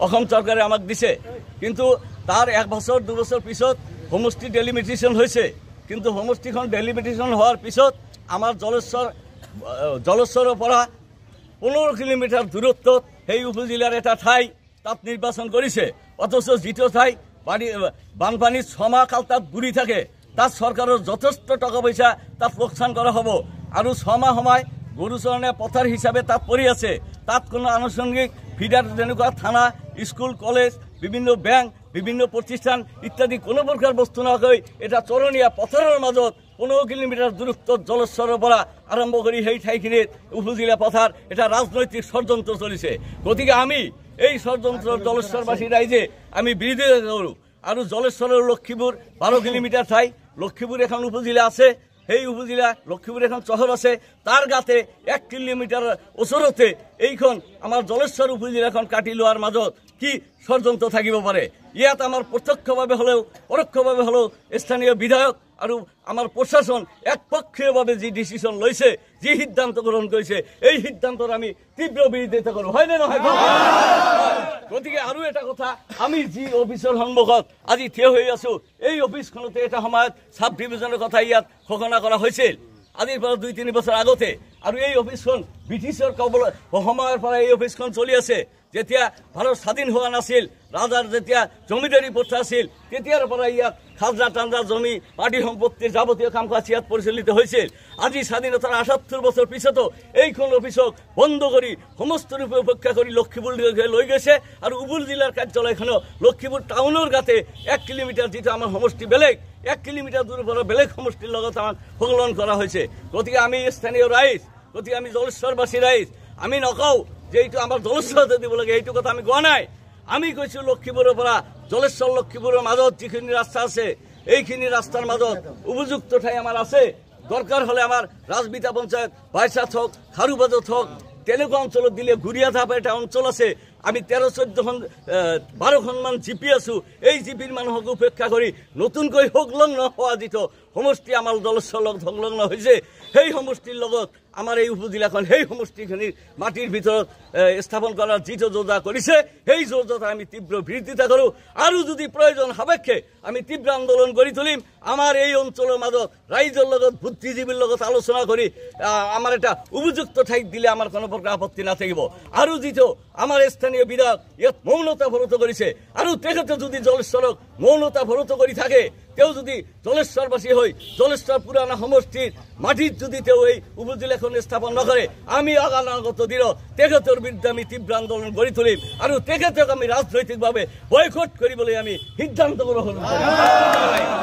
অসম চৰকাৰে আমাক দিছে কিন্তু তাৰ 1 বছৰ 2 বছৰ পিছত সমষ্টি ডেলিমিটেশ্যন হৈছে কিন্তু সমষ্টিখন ডেলিমিটেশ্যন হোৱাৰ পিছত আমাৰ জলেশ্বৰৰ পৰা 15 কিলোমিটাৰ দূৰত্বত সেই উপজিলাৰ এটা ঠাই তাত নিৰ্বাচন কৰিছে অথচ যিটো ঠাই বানপানীত 6 মাহ কাল তাত বুৰি থাকে তাত চৰকাৰৰ যথেষ্ট টকা পইচা তাত লোকচান কৰা হ'ব আৰু 6 মাহ সময় গৰুচৰণে পথাৰ হিচাপে তাত পৰি আছে তাত কোনো আনুষংগিক ফিডাৰ যেনেকুৱা থানা স্কুল কলেজ বিভিন্ন বেংক বিভিন্ন প্ৰতিষ্ঠান ইত্যাদি কোনো প্ৰকাৰ বস্তু নকৈ এটা চৰণীয়া পথাৰৰ মাজত 15 কিলোমিটাৰ দূৰত্বত জলেশ্বৰৰ পৰা আৰম্ভ কৰি সেই ঠাইখিনিত উপজিলা পথাৰ এটা ৰাজনৈতিক ষড়যন্ত্ৰ চলিছে গতিকে আমি এই ষড়যন্ত্ৰৰ জলেশ্বৰবাসী ৰাইজে আমি বিৰোধিতা কৰোঁ আৰু জলেশ্বৰৰ লক্ষীপুৰ 12 কিলোমিটাৰ ঠাই লক্ষীপুৰ এখন উপজিলা আছে সেই উপজিলা লক্ষীপুৰ এখন চহৰ আছে তাৰ গাতে 1 কিলোমিটাৰ ওচৰতে এইখন আমাৰ জলেশ্বৰ উপজিলাখন কাটি লোৱাৰ মাজত কি ষড়যন্ত্ৰ থাকিব পাৰে ইয়াত আমাৰ প্ৰত্যক্ষভাৱে হলেও পৰোক্ষভাৱে হলেও স্থানীয় বিধায়ক আৰু আমাৰ প্ৰশাসন একপক্ষীয়ভাৱে যি ডিসিশন লৈছে যি সিদ্ধান্ত গ্ৰহণ কৰিছে এই সিদ্ধান্তৰ আমি তীব্ৰ বিৰোধিতা কৰোঁ হয় নে নহয় গতিকে আৰু এটা কথা আমি যি অফিচৰ সন্মুখত আজি থিয় হৈ আছো এই অফিসখনতে এটা সময়ত সাব ডিভিজনৰ কথা ইয়াত ঘোষণা কৰা হৈছিল আজিৰ পৰা 2-3 বছৰ আগতে আৰু এই অফিসখন ব্ৰিটিছৰ সময়ৰ পৰা এই অফিসখন চলি আছে যেতিয়া ভাৰত স্বাধীন হোৱা নাছিল ৰাজাৰ যেতিয়া জমিদাৰী প্ৰথা আছিল তেতিয়াৰ পৰা ইয়াত খাজনা টান্দা জমি পাৰ্টি সম্পত্তিৰ যাৱতীয় কাম কাজ ইয়াত পৰিচালিত হৈছিল আজি স্বাধীনতাৰ ৭৮ বছৰ পিছতো এইখন অফিসক বন্ধ কৰি সমস্ত ৰূপে উপেক্ষা কৰি লক্ষীপুৰলৈকে লৈ গৈছে আৰু উবুল জিলাৰ কাৰ্যালয়খন লক্ষীপুৰ টাউনৰ গাতে 1 কিলোমিটাৰ যিটো আমাৰ সমষ্টি বেলেগ 1 কিলোমিটাৰ দূৰৰ পৰা বেলেগ সমষ্টিৰ লগত আমাক সংলগ্ন কৰা হৈছে গতিকে আমি স্থানীয় ৰাইজ গতিকে আমি জলেশ্বৰবাসী ৰাইজ আমি নকওঁ যে এইটো আমাৰ জলেশ্বৰতে দিব লাগে এইটো কথা আমি কোৱা নাই আমি কৈছো লক্ষীপুৰৰ পৰা জলেশ্বৰ লক্ষীপুৰৰ মাজত যিখিনি ৰাস্তা আছে এইখিনি ৰাস্তাৰ মাজত উপযুক্ত ঠাই আমাৰ আছে দৰকাৰ হলে আমাৰ ৰাজবিতা পঞ্চায়ত বাইচাত হওক খাৰুবাজত হওক তেনেকুৱা অঞ্চলত দিলে গুৰিয়াধাপ এটা অঞ্চল আছে আমি 13-14-12খন জিপি আছো এই জিপিৰ মানুহক উপেক্ষা কৰি নতুনকৈ সংলগ্ন হোৱা যিটো সমষ্টি আমাৰ জলেশ্বৰ লগত সংলগ্ন হৈছে সেই সমষ্টিৰ লগত আমাৰ এই উপজিলাখন সেই সমষ্টিখিনিৰ মাটিৰ ভিতৰত স্থাপন কৰাৰ যিটো যোজনা কৰিছে সেই যোজনা আমি তীব্ৰ বিৰোধিতা কৰোঁ আৰু যদি প্ৰয়োজন সাপেক্ষে আমি তীব্ৰ আন্দোলন কৰি তুলিম আমাৰ এই অঞ্চলৰ মাজত ৰাইজৰ লগত বুদ্ধিজীৱীৰ লগত আলোচনা কৰি আমাৰ এটা উপযুক্ত ঠাইত দিলে আমাৰ কোনো প্ৰকাৰ আপত্তি নাথাকিব আৰু যিটো আমাৰ স্থানীয় বিধায়ক ইয়াত মৌনতা ভৰত কৰিছে আৰু তেখেতে যদি জলেশ্বৰক মৌনতা ভৰত কৰি থাকে তেওঁ যদি জলেশ্বৰবাসী হৈ জলেশ্বৰ পুৰাণা সমষ্টিৰ মাটিত যদি তেওঁ এই উপজিলাখন স্থাপন নকৰে আমি অনাগত দিনত তেখেতৰ বিৰুদ্ধে আমি তীব্ৰ আন্দোলন গঢ়ি তুলিম আৰু তেখেতক আমি ৰাজনৈতিকভাৱে বয়কট কৰিবলৈ আমি সিদ্ধান্ত গ্ৰহণ কৰিম